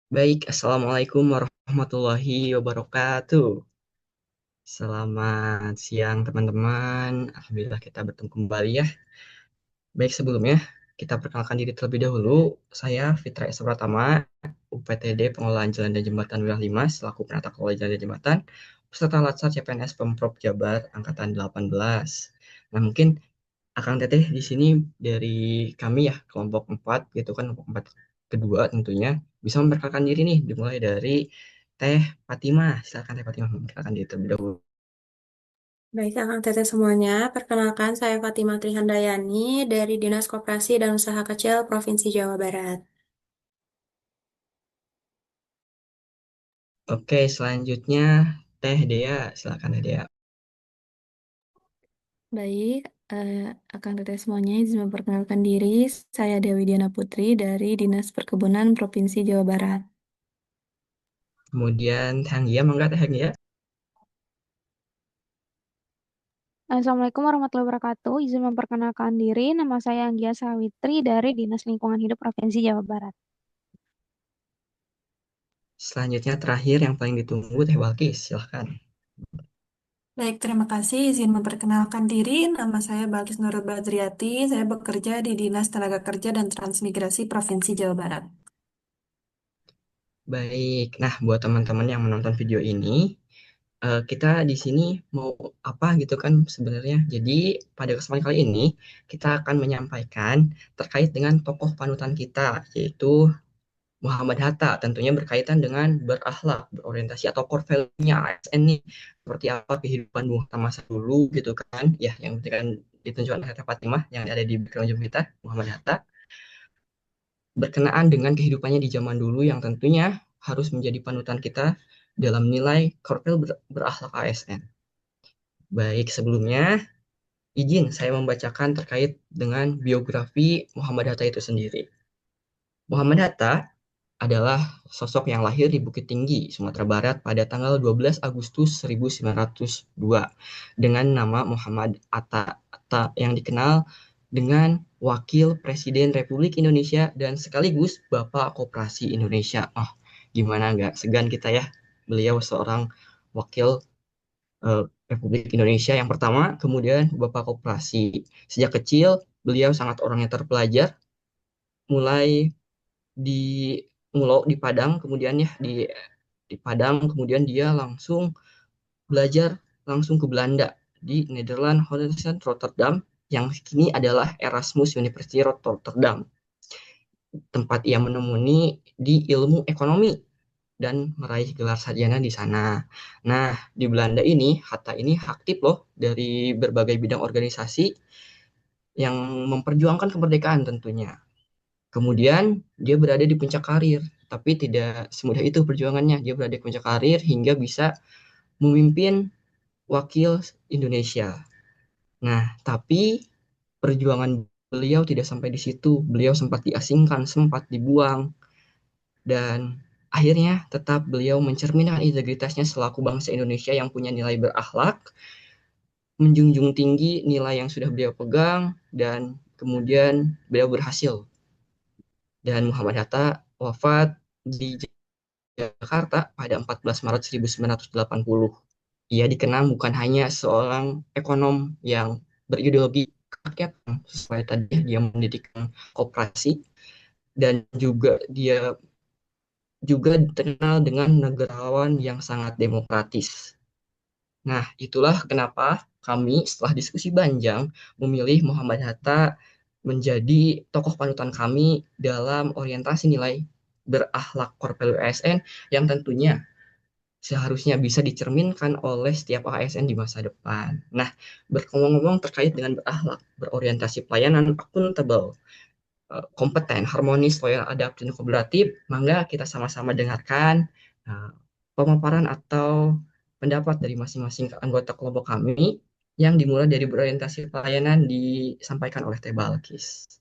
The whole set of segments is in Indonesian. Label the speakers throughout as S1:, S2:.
S1: Baik, Assalamualaikum warahmatullahi wabarakatuh. Selamat siang teman-teman. Alhamdulillah kita bertemu kembali ya. Baik, sebelumnya kita perkenalkan diri terlebih dahulu. Saya Fitra Esa Pratama, UPTD Pengelolaan Jalan dan Jembatan Wilayah 5, selaku penata kelola jalan dan jembatan, peserta Latsar CPNS Pemprov Jabar Angkatan 18. Nah, mungkin Akang Teteh di sini dari kami ya, kelompok 4 gitu kan, kelompok 4 kedua tentunya bisa memperkenalkan diri nih, dimulai dari Teh Fatimah. Silakan Teh Fatimah memperkenalkan diri terlebih dahulu.
S2: Baik, Akang Teteh semuanya. Perkenalkan, saya Fatimah Trihandayani dari Dinas Koperasi dan Usaha Kecil Provinsi Jawa Barat.
S1: Oke, selanjutnya Teh Dea. Silakan Teh Dea.
S2: Baik, Akang Teteh semuanya izin memperkenalkan diri. Saya Dewi Diana Putri dari Dinas Perkebunan Provinsi Jawa Barat.
S1: Kemudian Teh Anggia, mangga Teh Anggia.
S3: Assalamualaikum warahmatullahi wabarakatuh. Izin memperkenalkan diri, nama saya Anggia Sawitri dari Dinas Lingkungan Hidup Provinsi Jawa Barat.
S1: Selanjutnya terakhir yang paling ditunggu Teh Balkis. Silakan.
S4: Baik, terima kasih. Izin memperkenalkan diri. Nama saya Balkis Nurul Badriati. Saya bekerja di Dinas Tenaga Kerja dan Transmigrasi Provinsi Jawa Barat.
S1: Baik. Nah, buat teman-teman yang menonton video ini, kita di sini mau apa gitu kan sebenarnya. Jadi pada kesempatan kali ini kita akan menyampaikan terkait dengan tokoh panutan kita, yaitu Muhammad Hatta, tentunya berkaitan dengan berakhlak, berorientasi atau core value-nya ASN nih. Seperti apa kehidupan Bung Hatta masa dulu gitu kan. Ya, yang kan ditunjukkan oleh Teh Fatimah yang ada di background zoom kita, Muhammad Hatta, berkenaan dengan kehidupannya di zaman dulu yang tentunya harus menjadi panutan kita dalam nilai core value berakhlak ASN. Baik, sebelumnya izin saya membacakan terkait dengan biografi Muhammad Hatta itu sendiri. Muhammad Hatta adalah sosok yang lahir di Bukit Tinggi, Sumatera Barat pada tanggal 12 Agustus 1902 dengan nama Muhammad Atta, Atta yang dikenal dengan Wakil Presiden Republik Indonesia dan sekaligus Bapak Koperasi Indonesia. Oh, gimana nggak segan kita ya, beliau seorang Wakil Republik Indonesia yang pertama, kemudian Bapak Koperasi. Sejak kecil, beliau sangat orangnya terpelajar, mulai di Mulo di Padang, kemudian ya di Padang, kemudian dia langsung belajar langsung ke Belanda di Nederland Hogesand Rotterdam yang kini adalah Erasmus University Rotterdam, tempat ia menemuni di ilmu ekonomi dan meraih gelar sarjana di sana. Nah, di Belanda ini, Hatta ini aktif loh dari berbagai bidang organisasi yang memperjuangkan kemerdekaan tentunya. Kemudian dia berada di puncak karir, tapi tidak semudah itu perjuangannya. Dia berada di puncak karir hingga bisa memimpin wakil Indonesia. Nah, tapi perjuangan beliau tidak sampai di situ. Beliau sempat diasingkan, sempat dibuang, dan akhirnya tetap beliau mencerminkan integritasnya selaku bangsa Indonesia yang punya nilai berakhlak, menjunjung tinggi nilai yang sudah beliau pegang, dan kemudian beliau berhasil. Dan Muhammad Hatta wafat di Jakarta pada 14 Maret 1980. Ia dikenal bukan hanya seorang ekonom yang berideologi rakyat sesuai tadi dia mendirikan koperasi, dan juga dia juga dikenal dengan negarawan yang sangat demokratis. Nah, itulah kenapa kami setelah diskusi panjang memilih Muhammad Hatta menjadi tokoh panutan kami dalam orientasi nilai berakhlak Korpel ASN yang tentunya seharusnya bisa dicerminkan oleh setiap ASN di masa depan. Nah, berngomong-ngomong terkait dengan berakhlak, berorientasi pelayanan akuntabel, kompeten, harmonis, loyal, adaptif, dan kooperatif, mangga kita sama-sama dengarkan uh, pemaparan atau pendapat dari masing-masing anggota kelompok kami yang dimulai dari berorientasi pelayanan disampaikan oleh Teh Balkis.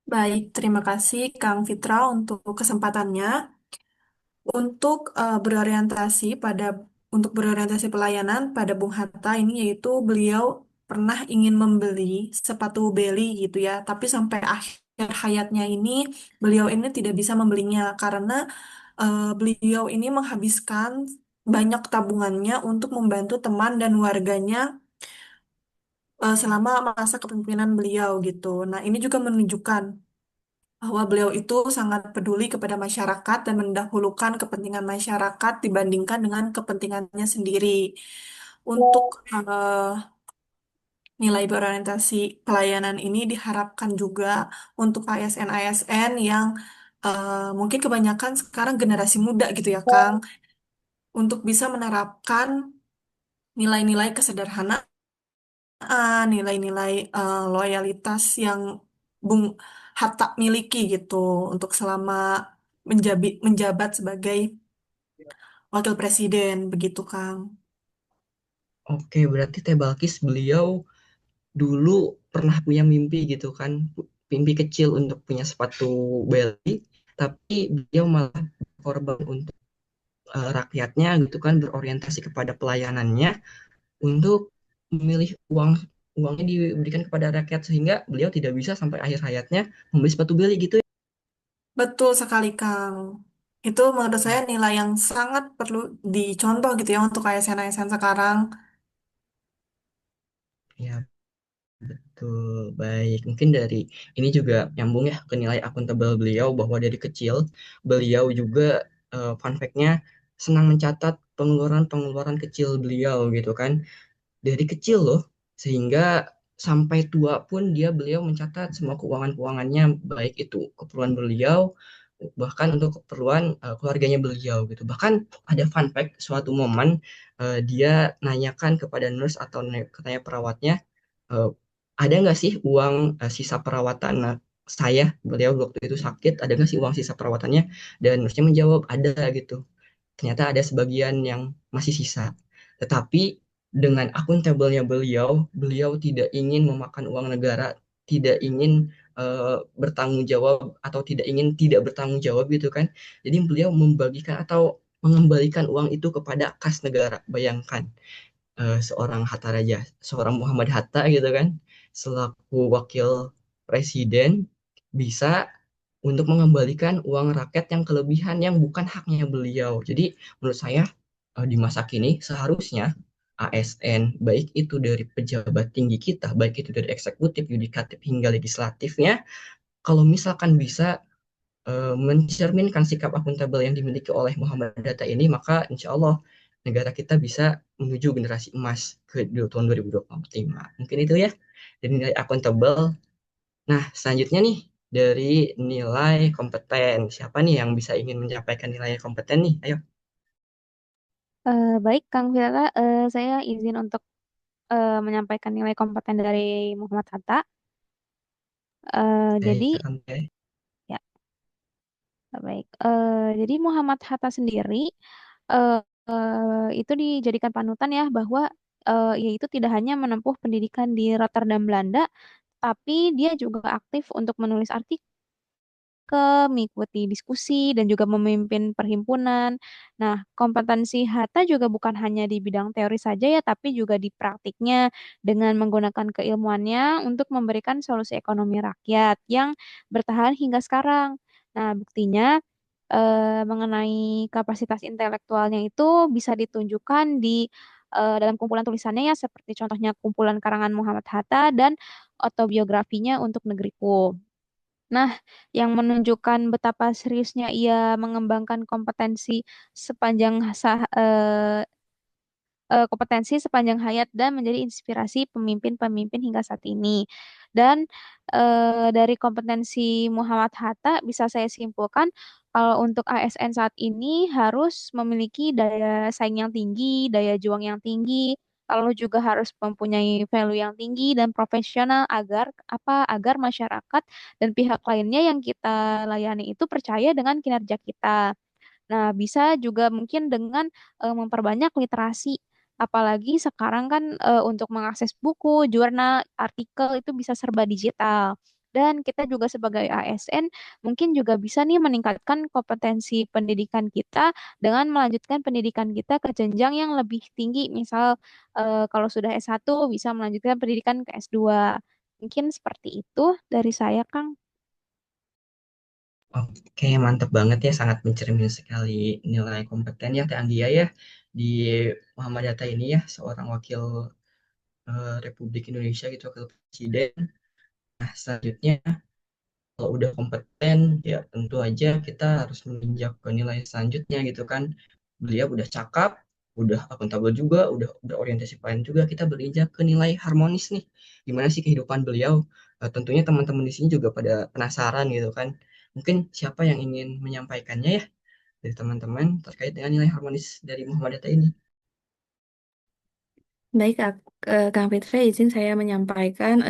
S4: Baik, terima kasih Kang Fitra untuk kesempatannya. Untuk berorientasi pelayanan pada Bung Hatta ini yaitu beliau pernah ingin membeli sepatu Belly gitu ya, tapi sampai akhir hayatnya ini, beliau ini tidak bisa membelinya karena beliau ini menghabiskan banyak tabungannya untuk membantu teman dan warganya selama masa kepemimpinan beliau gitu. Nah, ini juga menunjukkan bahwa beliau itu sangat peduli kepada masyarakat dan mendahulukan kepentingan masyarakat dibandingkan dengan kepentingannya sendiri. Untuk nilai berorientasi pelayanan ini diharapkan juga untuk ASN-ASN yang mungkin kebanyakan sekarang generasi muda gitu ya, Kang, untuk bisa menerapkan nilai-nilai kesederhanaan, nilai-nilai loyalitas yang Bung Hatta miliki gitu untuk selama menjabat sebagai wakil presiden begitu, Kang.
S1: Oke, berarti Teh Balkis beliau dulu pernah punya mimpi gitu kan, mimpi kecil untuk punya sepatu Beli, tapi beliau malah korban untuk rakyatnya gitu kan, berorientasi kepada pelayanannya untuk memilih uangnya diberikan kepada rakyat sehingga beliau tidak bisa sampai akhir hayatnya membeli sepatu Beli gitu ya.
S4: Betul sekali, Kang. Itu menurut saya nilai yang sangat perlu dicontoh gitu ya untuk ASN-ASN sekarang.
S1: Ya, betul. Baik, mungkin dari ini juga nyambung ya ke nilai akuntabel beliau bahwa dari kecil beliau juga fun fact-nya senang mencatat pengeluaran-pengeluaran kecil beliau gitu kan. Dari kecil loh, sehingga sampai tua pun beliau mencatat semua keuangan-keuangannya, baik itu keperluan beliau bahkan untuk keperluan keluarganya beliau gitu. Bahkan ada fun fact, suatu momen dia nanyakan kepada nurse atau katanya perawatnya, eh, ada nggak sih uang sisa perawatan saya, beliau waktu itu sakit, ada nggak sih uang sisa perawatannya, dan nurse-nya menjawab ada gitu. Ternyata ada sebagian yang masih sisa. Tetapi dengan akuntabelnya beliau tidak ingin memakan uang negara, tidak ingin bertanggung jawab atau tidak ingin tidak bertanggung jawab gitu kan. Jadi beliau membagikan atau mengembalikan uang itu kepada kas negara. Bayangkan seorang Hatta Raja, seorang Muhammad Hatta gitu kan, selaku wakil presiden bisa untuk mengembalikan uang rakyat yang kelebihan yang bukan haknya beliau. Jadi menurut saya di masa kini seharusnya ASN baik itu dari pejabat tinggi kita, baik itu dari eksekutif, yudikatif hingga legislatifnya, kalau misalkan bisa mencerminkan sikap akuntabel yang dimiliki oleh Muhammad Data ini, maka insya Allah negara kita bisa menuju generasi emas ke tahun 2025. Mungkin itu ya, dari nilai akuntabel. Nah, selanjutnya nih, dari nilai kompeten. Siapa nih yang bisa ingin menyampaikan nilai kompeten nih? Ayo.
S3: Baik, Kang Firda, saya izin untuk menyampaikan nilai kompeten dari Muhammad Hatta.
S1: Baik,
S3: Jadi,
S1: silakan Teh.
S3: ya, baik. Jadi Muhammad Hatta sendiri eh, itu dijadikan panutan ya bahwa yaitu tidak hanya menempuh pendidikan di Rotterdam, Belanda, tapi dia juga aktif untuk menulis artikel, mengikuti diskusi, dan juga memimpin perhimpunan. Nah, kompetensi Hatta juga bukan hanya di bidang teori saja ya, tapi juga di praktiknya dengan menggunakan keilmuannya untuk memberikan solusi ekonomi rakyat yang bertahan hingga sekarang. Nah, buktinya mengenai kapasitas intelektualnya itu bisa ditunjukkan di dalam kumpulan tulisannya ya, seperti contohnya kumpulan karangan Muhammad Hatta dan autobiografinya untuk negeriku. Nah, yang menunjukkan betapa seriusnya ia mengembangkan kompetensi sepanjang hayat dan menjadi inspirasi pemimpin-pemimpin hingga saat ini. Dan dari kompetensi Muhammad Hatta bisa saya simpulkan kalau untuk ASN saat ini harus memiliki daya saing yang tinggi, daya juang yang tinggi, lalu juga harus mempunyai value yang tinggi dan profesional agar masyarakat dan pihak lainnya yang kita layani itu percaya dengan kinerja kita. Nah, bisa juga mungkin dengan memperbanyak literasi. Apalagi sekarang kan untuk mengakses buku, jurnal, artikel itu bisa serba digital. Dan kita juga sebagai ASN mungkin juga bisa nih meningkatkan kompetensi pendidikan kita dengan melanjutkan pendidikan kita ke jenjang yang lebih tinggi. Misal kalau sudah S1 bisa melanjutkan pendidikan ke S2. Mungkin seperti itu dari saya, Kang.
S1: Oke, mantap banget ya, sangat mencermin sekali nilai kompeten ya Teh Anggia ya di Muhammad Data ini ya, seorang wakil Republik Indonesia gitu, wakil presiden. Nah, selanjutnya kalau udah kompeten ya tentu aja kita harus menginjak ke nilai selanjutnya gitu kan. Beliau udah cakap, udah akuntabel juga, udah berorientasi pelayan juga, kita berinjak ke nilai harmonis nih. Gimana sih kehidupan beliau? Tentunya teman-teman di sini juga pada penasaran gitu kan. Mungkin siapa yang ingin menyampaikannya ya dari teman-teman terkait dengan nilai harmonis dari Muhammad Hatta ini?
S2: Baik, Kang Fitri, izin saya menyampaikan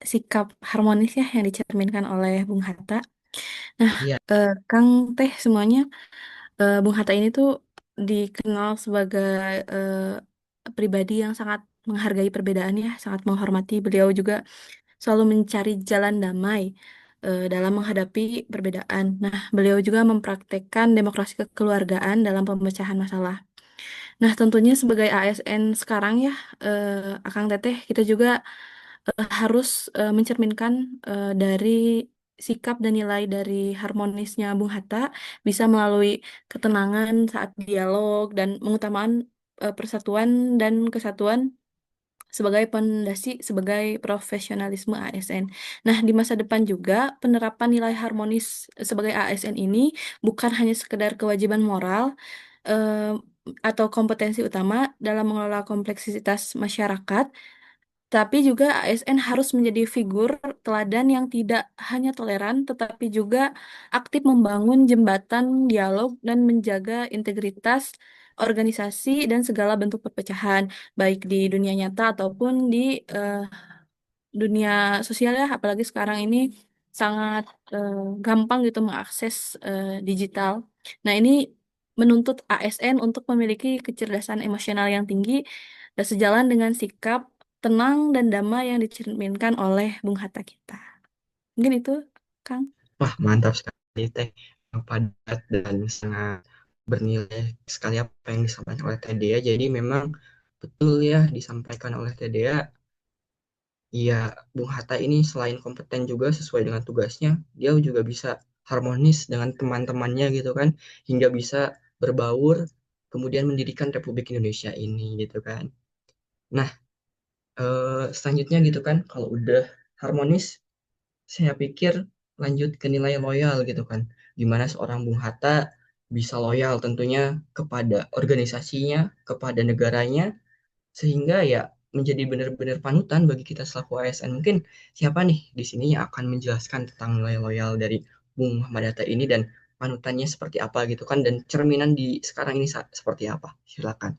S2: sikap harmonis ya yang dicerminkan oleh Bung Hatta. Nah,
S1: Iya,
S2: Kang Teh semuanya, Bung Hatta ini tuh dikenal sebagai eh, pribadi yang sangat menghargai perbedaan ya, sangat menghormati. Beliau juga selalu mencari jalan damai dalam menghadapi perbedaan. Nah, beliau juga mempraktekkan demokrasi kekeluargaan dalam pemecahan masalah. Nah, tentunya sebagai ASN sekarang ya, Akang Teteh, kita juga harus mencerminkan dari sikap dan nilai dari harmonisnya Bung Hatta bisa melalui ketenangan saat dialog dan mengutamakan persatuan dan kesatuan sebagai pondasi sebagai profesionalisme ASN. Nah, di masa depan juga penerapan nilai harmonis sebagai ASN ini bukan hanya sekedar kewajiban moral eh, atau kompetensi utama dalam mengelola kompleksitas masyarakat, tapi juga ASN harus menjadi figur teladan yang tidak hanya toleran, tetapi juga aktif membangun jembatan dialog dan menjaga integritas organisasi dan segala bentuk perpecahan, baik di dunia nyata ataupun di eh, dunia sosial ya, apalagi sekarang ini sangat gampang gitu mengakses digital. Nah, ini menuntut ASN untuk memiliki kecerdasan emosional yang tinggi dan sejalan dengan sikap tenang dan damai yang dicerminkan oleh Bung Hatta kita. Mungkin itu, Kang.
S1: wah mantap sekali Teh, yang padat dan sangat bernilai sekali apa yang disampaikan oleh Teh Dea. Jadi memang betul ya disampaikan oleh Teh Dea. Iya, Bung Hatta ini selain kompeten juga sesuai dengan tugasnya, dia juga bisa harmonis dengan teman-temannya gitu kan, hingga bisa berbaur, kemudian mendirikan Republik Indonesia ini gitu kan. Nah, selanjutnya gitu kan, kalau udah harmonis, saya pikir lanjut ke nilai loyal gitu kan. Gimana seorang Bung Hatta bisa loyal tentunya kepada organisasinya, kepada negaranya, sehingga ya menjadi benar-benar panutan bagi kita selaku ASN. Mungkin siapa nih di sini yang akan menjelaskan tentang nilai loyal dari Bung Muhammad Hatta ini dan panutannya seperti apa gitu kan, dan cerminan di sekarang ini seperti apa? Silakan.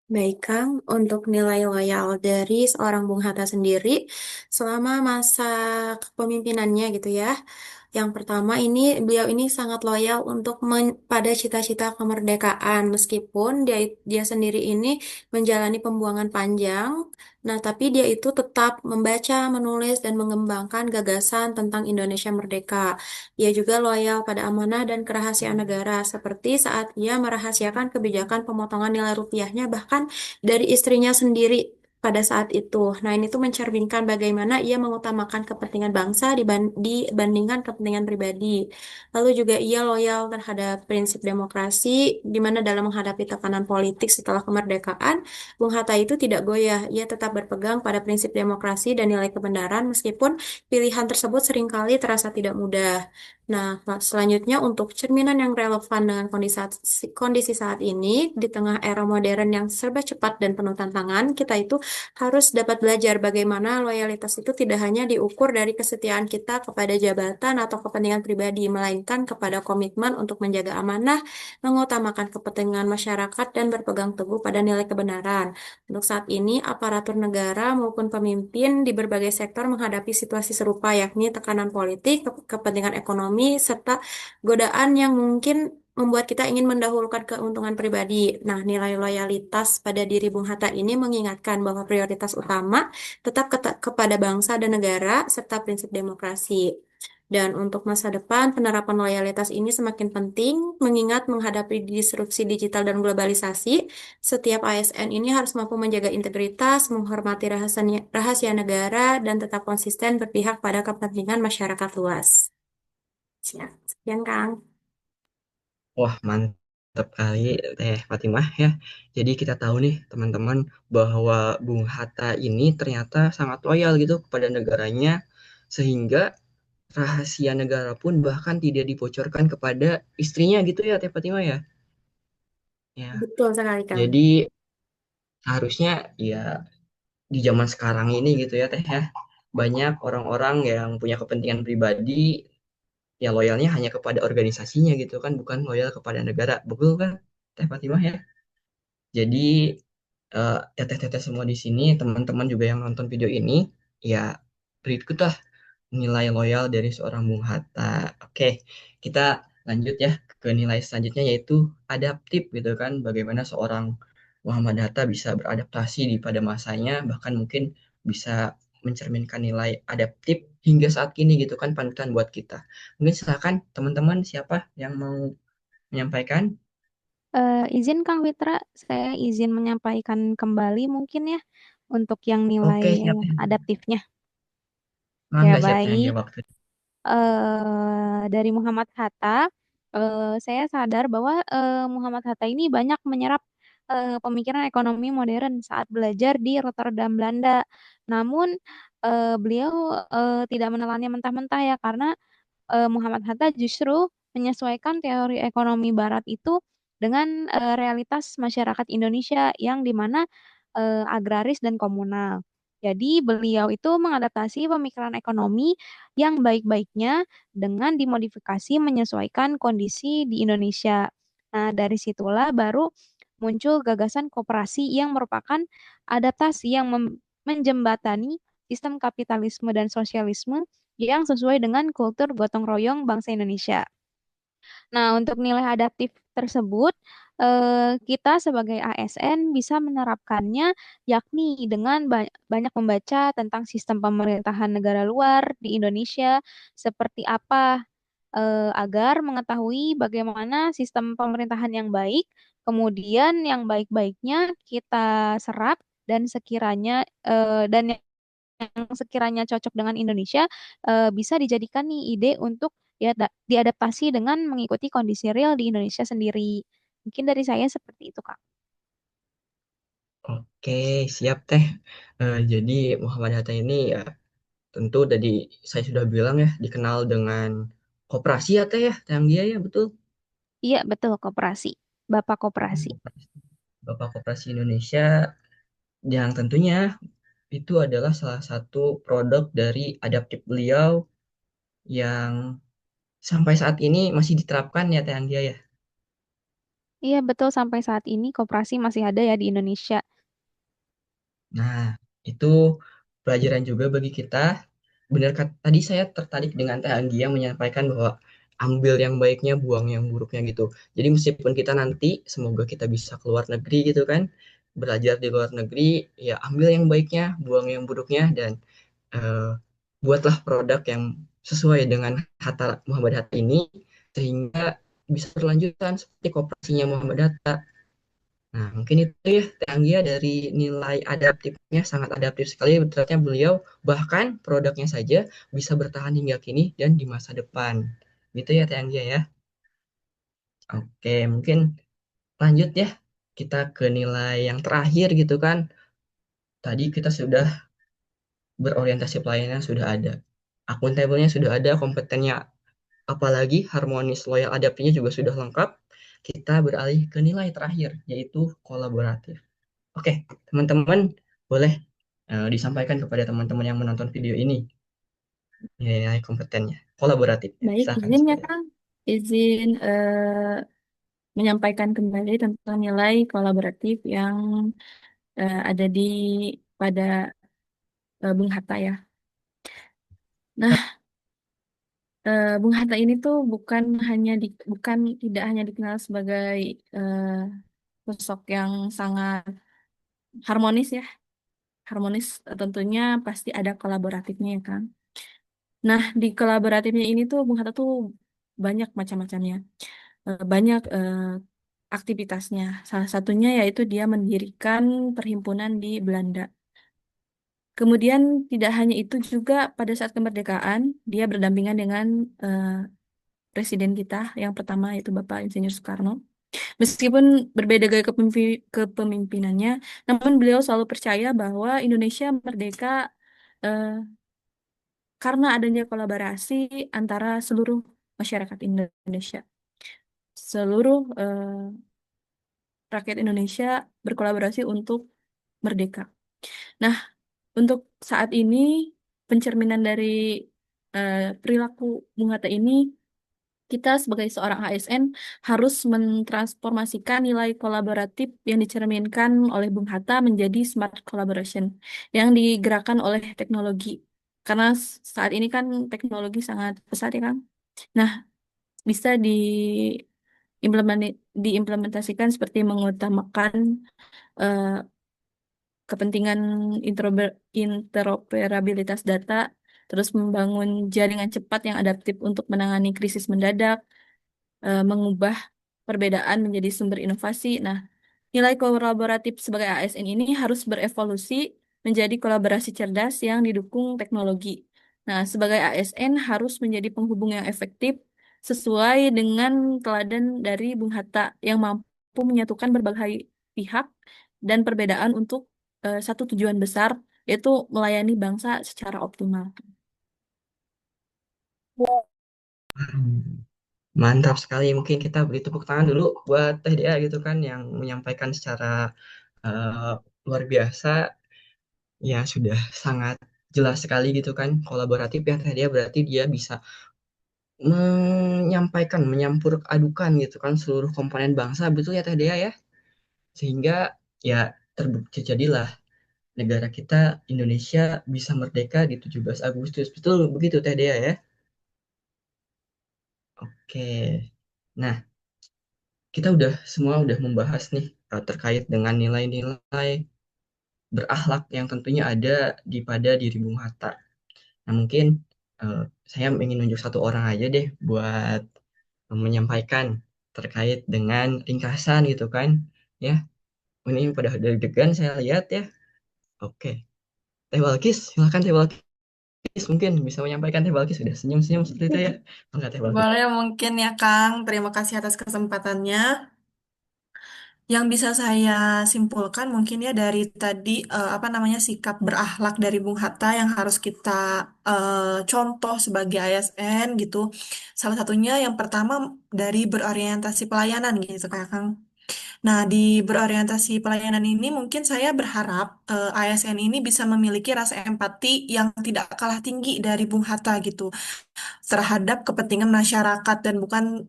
S2: Baik, Kang, untuk nilai loyal dari seorang Bung Hatta sendiri selama masa kepemimpinannya gitu ya. Yang pertama ini beliau ini sangat loyal untuk pada cita-cita kemerdekaan meskipun dia sendiri ini menjalani pembuangan panjang. Nah, tapi dia itu tetap membaca, menulis dan mengembangkan gagasan tentang Indonesia merdeka. Ia juga loyal pada amanah dan kerahasiaan negara seperti saat ia merahasiakan kebijakan pemotongan nilai rupiahnya bahkan dari istrinya sendiri pada saat itu. Nah, ini tuh mencerminkan bagaimana ia mengutamakan kepentingan bangsa dibandingkan kepentingan pribadi. Lalu juga ia loyal terhadap prinsip demokrasi, di mana dalam menghadapi tekanan politik setelah kemerdekaan, Bung Hatta itu tidak goyah. Ia tetap berpegang pada prinsip demokrasi dan nilai kebenaran meskipun pilihan tersebut seringkali terasa tidak mudah. Nah, selanjutnya untuk cerminan yang relevan dengan kondisi saat ini, di tengah era modern yang serba cepat dan penuh tantangan, kita itu harus dapat belajar bagaimana loyalitas itu tidak hanya diukur dari kesetiaan kita kepada jabatan atau kepentingan pribadi, melainkan kepada komitmen untuk menjaga amanah, mengutamakan kepentingan masyarakat, dan berpegang teguh pada nilai kebenaran. Untuk saat ini, aparatur negara maupun pemimpin di berbagai sektor menghadapi situasi serupa, yakni tekanan politik, kepentingan ekonomi, serta godaan yang mungkin membuat kita ingin mendahulukan keuntungan pribadi. Nah, nilai loyalitas pada diri Bung Hatta ini mengingatkan bahwa prioritas utama tetap kepada bangsa dan negara, serta prinsip demokrasi. Dan untuk masa depan, penerapan loyalitas ini semakin penting, mengingat menghadapi disrupsi digital dan globalisasi, setiap ASN ini harus mampu menjaga integritas, menghormati rahasia negara, dan tetap konsisten berpihak pada kepentingan masyarakat luas. Siap. Sekian, Kang.
S1: Wah, mantap kali Teh Fatimah ya. Jadi kita tahu nih teman-teman bahwa Bung Hatta ini ternyata sangat loyal gitu kepada negaranya sehingga rahasia negara pun bahkan tidak dibocorkan kepada istrinya gitu ya Teh Fatimah ya. Ya,
S2: Betul sekali, Kang.
S1: jadi harusnya ya di zaman sekarang ini gitu ya Teh ya. Banyak orang-orang yang punya kepentingan pribadi ya loyalnya hanya kepada organisasinya gitu kan, bukan loyal kepada negara. Betul kan Teh Fatimah ya? Jadi teteh-teteh semua di sini, teman-teman juga yang nonton video ini, ya berikutlah nilai loyal dari seorang Bung Hatta. Oke, kita lanjut ya ke nilai selanjutnya yaitu adaptif gitu kan. Bagaimana seorang Muhammad Hatta bisa beradaptasi di pada masanya, bahkan mungkin bisa mencerminkan nilai adaptif hingga saat ini gitu kan panutan buat kita. Mungkin silakan teman-teman siapa yang mau menyampaikan?
S3: Izin Kang Fitra, saya izin menyampaikan kembali mungkin ya untuk yang nilai
S1: Oke, siap ya.
S3: adaptifnya. Ya
S1: Mangga siap ya
S3: baik.
S1: waktu.
S3: Dari Muhammad Hatta, saya sadar bahwa Muhammad Hatta ini banyak menyerap pemikiran ekonomi modern saat belajar di Rotterdam, Belanda. Namun beliau tidak menelannya mentah-mentah ya karena Muhammad Hatta justru menyesuaikan teori ekonomi Barat itu dengan realitas masyarakat Indonesia yang dimana agraris dan komunal. Jadi beliau itu mengadaptasi pemikiran ekonomi yang baik-baiknya dengan dimodifikasi menyesuaikan kondisi di Indonesia. Nah, dari situlah baru muncul gagasan koperasi yang merupakan adaptasi yang menjembatani sistem kapitalisme dan sosialisme yang sesuai dengan kultur gotong royong bangsa Indonesia. Nah, untuk nilai adaptif tersebut, kita sebagai ASN bisa menerapkannya yakni dengan banyak membaca tentang sistem pemerintahan negara luar di Indonesia seperti apa, agar mengetahui bagaimana sistem pemerintahan yang baik, kemudian yang baik-baiknya kita serap dan sekiranya dan yang sekiranya cocok dengan Indonesia bisa dijadikan nih ide untuk diadaptasi dengan mengikuti kondisi real di Indonesia sendiri. Mungkin dari saya seperti itu, Kak.
S1: Oke, siap Teh. Jadi Muhammad Hatta ini ya tentu tadi saya sudah bilang ya dikenal dengan koperasi ya Teh ya, Teh dia ya betul.
S3: Iya, betul, koperasi. Bapak koperasi.
S1: Bapak Koperasi Indonesia yang tentunya itu adalah salah satu produk dari adaptif beliau yang sampai saat ini masih diterapkan ya Teh Anggia ya.
S3: Iya, betul, sampai saat ini koperasi masih ada ya di Indonesia.
S1: Nah, itu pelajaran juga bagi kita. Benar tadi saya tertarik dengan Teh Anggi yang menyampaikan bahwa ambil yang baiknya, buang yang buruknya gitu. Jadi meskipun kita nanti semoga kita bisa keluar negeri gitu kan, belajar di luar negeri, ya ambil yang baiknya, buang yang buruknya dan eh, buatlah produk yang sesuai dengan Hatta Muhammad Hatta ini sehingga bisa berlanjutan seperti kooperasinya Muhammad Hatta. Nah, mungkin itu ya Teh Anggia dari nilai adaptifnya sangat adaptif sekali. Ternyata beliau bahkan produknya saja bisa bertahan hingga kini dan di masa depan. Gitu ya Teh Anggia ya. Oke, mungkin lanjut ya. Kita ke nilai yang terakhir gitu kan. Tadi kita sudah berorientasi pelayanan sudah ada. Akuntabelnya sudah ada, kompetennya apalagi harmonis, loyal, adaptifnya juga sudah lengkap. Kita beralih ke nilai terakhir yaitu kolaboratif. Oke, teman-teman boleh disampaikan kepada teman-teman yang menonton video ini nilai kompetennya kolaboratif ya
S2: Baik,
S1: silakan
S2: izin ya,
S1: seperti itu.
S2: Kang. Izin menyampaikan kembali tentang nilai kolaboratif yang ada di pada Bung Hatta ya. Nah, Bung Hatta ini tuh bukan tidak hanya dikenal sebagai eh, sosok yang sangat harmonis ya. Harmonis tentunya pasti ada kolaboratifnya ya, Kang. Nah, di kolaboratifnya ini tuh Bung Hatta tuh banyak macam-macamnya. Banyak aktivitasnya. Salah satunya yaitu dia mendirikan perhimpunan di Belanda. Kemudian tidak hanya itu juga pada saat kemerdekaan dia berdampingan dengan
S5: presiden kita yang pertama yaitu Bapak Insinyur Soekarno. Meskipun berbeda gaya kepemimpinannya, namun beliau selalu percaya bahwa Indonesia merdeka eh, karena adanya kolaborasi antara seluruh masyarakat Indonesia. Seluruh rakyat Indonesia berkolaborasi untuk merdeka. Nah, untuk saat ini pencerminan dari perilaku Bung Hatta ini, kita sebagai seorang ASN harus mentransformasikan nilai kolaboratif yang dicerminkan oleh Bung Hatta menjadi smart collaboration yang digerakkan oleh teknologi. Karena saat ini kan teknologi sangat pesat ya Kang. Nah, bisa diimplementasikan seperti mengutamakan eh, kepentingan interoperabilitas data, terus membangun jaringan cepat yang adaptif untuk menangani krisis mendadak, mengubah perbedaan menjadi sumber inovasi. Nah, nilai kolaboratif sebagai ASN ini harus berevolusi menjadi kolaborasi cerdas yang didukung teknologi. Nah, sebagai ASN harus menjadi penghubung yang efektif sesuai dengan teladan dari Bung Hatta yang mampu menyatukan berbagai pihak dan perbedaan untuk satu tujuan besar, yaitu melayani bangsa secara optimal.
S1: Hmm, Mantap sekali. Mungkin kita beri tepuk tangan dulu buat Teh Dea gitu kan yang menyampaikan secara eh, luar biasa. Ya sudah sangat jelas sekali gitu kan kolaboratif ya Teh Dea, berarti dia bisa menyampaikan, menyampur adukan gitu kan seluruh komponen bangsa, betul ya Teh Dea ya. Sehingga ya terbukti jadilah negara kita Indonesia bisa merdeka di 17 Agustus. Betul begitu Teh Dea ya? Oke. Nah, kita semua udah membahas nih terkait dengan nilai-nilai berakhlak yang tentunya ada pada diri Bung Hatta. Nah, mungkin eh, saya ingin nunjuk satu orang aja deh buat menyampaikan terkait dengan ringkasan gitu kan. Ya, ini pada deg-degan saya lihat ya. Oke. Teh Balkis, silakan Teh Balkis mungkin bisa menyampaikan. Teh Balkis sudah senyum-senyum seperti itu ya. Enggak Teh Balkis.
S4: Boleh mungkin ya Kang, terima kasih atas kesempatannya. Yang bisa saya simpulkan mungkin ya dari tadi apa namanya sikap berakhlak dari Bung Hatta yang harus kita contoh sebagai ASN gitu. Salah satunya yang pertama dari berorientasi pelayanan gitu kayak Kang. Nah, di berorientasi pelayanan ini mungkin saya berharap ASN ini bisa memiliki rasa empati yang tidak kalah tinggi dari Bung Hatta gitu terhadap kepentingan masyarakat dan bukan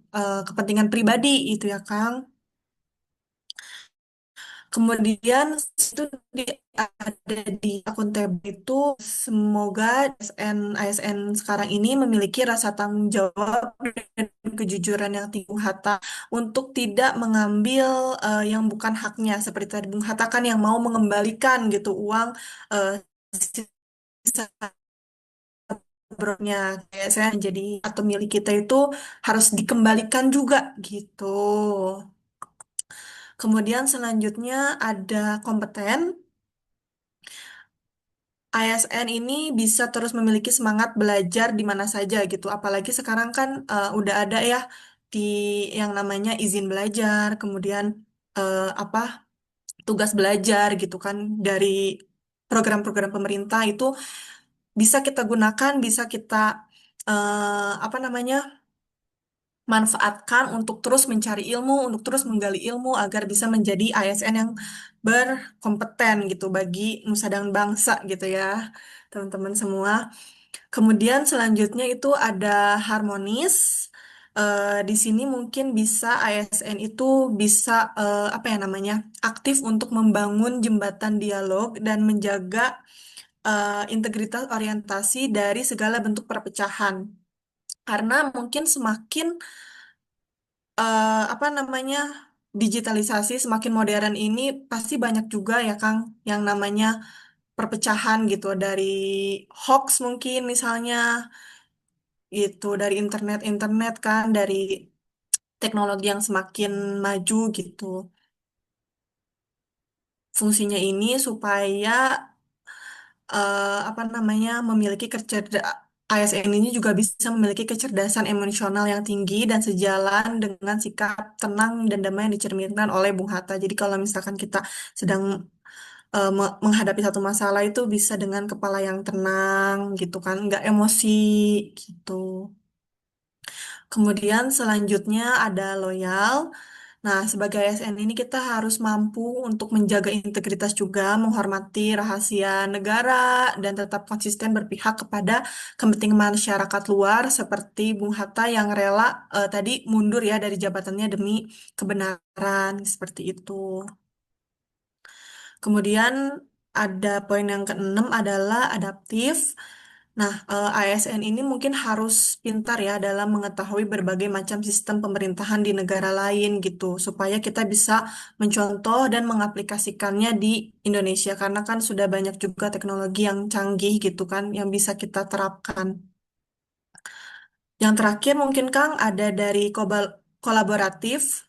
S4: kepentingan pribadi itu ya Kang. Kemudian itu ada di akun tab itu semoga ASN sekarang ini memiliki rasa tanggung jawab dan kejujuran yang tinggi Bung Hatta untuk tidak mengambil yang bukan haknya seperti tadi Bung Hatta kan yang mau mengembalikan gitu uang eh, sisa broknya kayak saya jadi atau milik kita itu harus dikembalikan juga gitu. Kemudian selanjutnya ada kompeten. ASN ini bisa terus memiliki semangat belajar di mana saja gitu. Apalagi sekarang kan udah ada ya di yang namanya izin belajar, kemudian apa tugas belajar gitu kan dari program-program pemerintah itu bisa kita gunakan, bisa kita apa namanya manfaatkan untuk terus mencari ilmu, untuk terus menggali ilmu agar bisa menjadi ASN yang berkompeten gitu bagi nusa dan bangsa gitu ya, teman-teman semua. Kemudian selanjutnya itu ada harmonis. Di sini mungkin bisa ASN itu bisa apa ya namanya aktif untuk membangun jembatan dialog dan menjaga integritas orientasi dari segala bentuk perpecahan. Karena mungkin semakin apa namanya digitalisasi semakin modern ini pasti banyak juga ya Kang yang namanya perpecahan gitu dari hoax mungkin misalnya gitu dari internet kan dari teknologi yang semakin maju gitu. Fungsinya ini supaya apa namanya memiliki ASN ini juga bisa memiliki kecerdasan emosional yang tinggi dan sejalan dengan sikap tenang dan damai yang dicerminkan oleh Bung Hatta. Jadi kalau misalkan kita sedang menghadapi satu masalah itu bisa dengan kepala yang tenang gitu kan, nggak emosi gitu. Kemudian selanjutnya ada loyal. Nah, sebagai ASN ini kita harus mampu untuk menjaga integritas juga, menghormati rahasia negara, dan tetap konsisten berpihak kepada kepentingan masyarakat luar, seperti Bung Hatta yang rela tadi mundur ya dari jabatannya demi kebenaran, seperti itu. Kemudian ada poin yang keenam adalah adaptif. Nah, ASN ini mungkin harus pintar ya dalam mengetahui berbagai macam sistem pemerintahan di negara lain gitu, supaya kita bisa mencontoh dan mengaplikasikannya di Indonesia, karena kan sudah banyak juga teknologi yang canggih gitu kan, yang bisa kita terapkan. Yang terakhir mungkin Kang ada dari kolaboratif.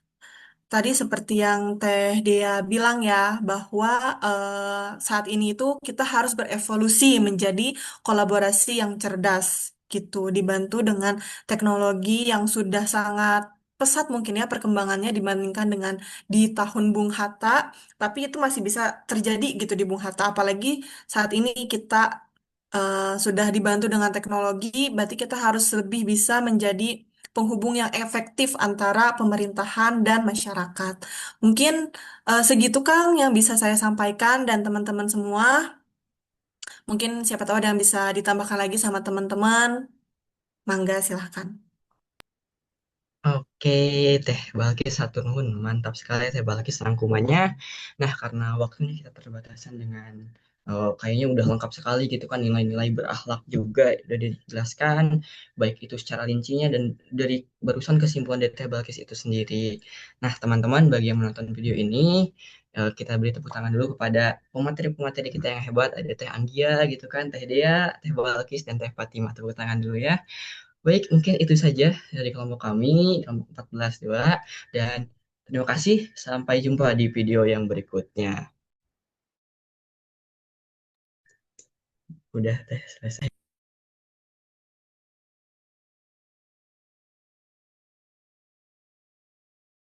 S4: Tadi seperti yang Teh Dea bilang ya, bahwa saat ini itu kita harus berevolusi menjadi kolaborasi yang cerdas gitu, dibantu dengan teknologi yang sudah sangat pesat mungkin ya perkembangannya dibandingkan dengan di tahun Bung Hatta, tapi itu masih bisa terjadi gitu di Bung Hatta, apalagi saat ini kita sudah dibantu dengan teknologi, berarti kita harus lebih bisa menjadi penghubung yang efektif antara pemerintahan dan masyarakat. Mungkin segitu Kang yang bisa saya sampaikan dan teman-teman semua. Mungkin siapa tahu ada yang bisa ditambahkan lagi sama teman-teman. Mangga silahkan.
S1: Oke, Teh Balkis satu nuhun. Mantap sekali Teh Balkis rangkumannya. Nah, karena waktunya kita terbatasan dengan kayaknya udah lengkap sekali gitu kan nilai-nilai berakhlak juga udah dijelaskan baik itu secara rincinya dan dari barusan kesimpulan dari Teh Balkis itu sendiri. Nah, teman-teman bagi yang menonton video ini kita beri tepuk tangan dulu kepada pemateri-pemateri kita yang hebat ada Teh Anggia gitu kan, Teh Dea, Teh Balkis dan Teh Fatimah. Tepuk tangan dulu ya. Baik, mungkin itu saja dari kelompok kami, kelompok 14-2. Dan terima kasih, sampai jumpa di video yang berikutnya. Udah, teh, selesai.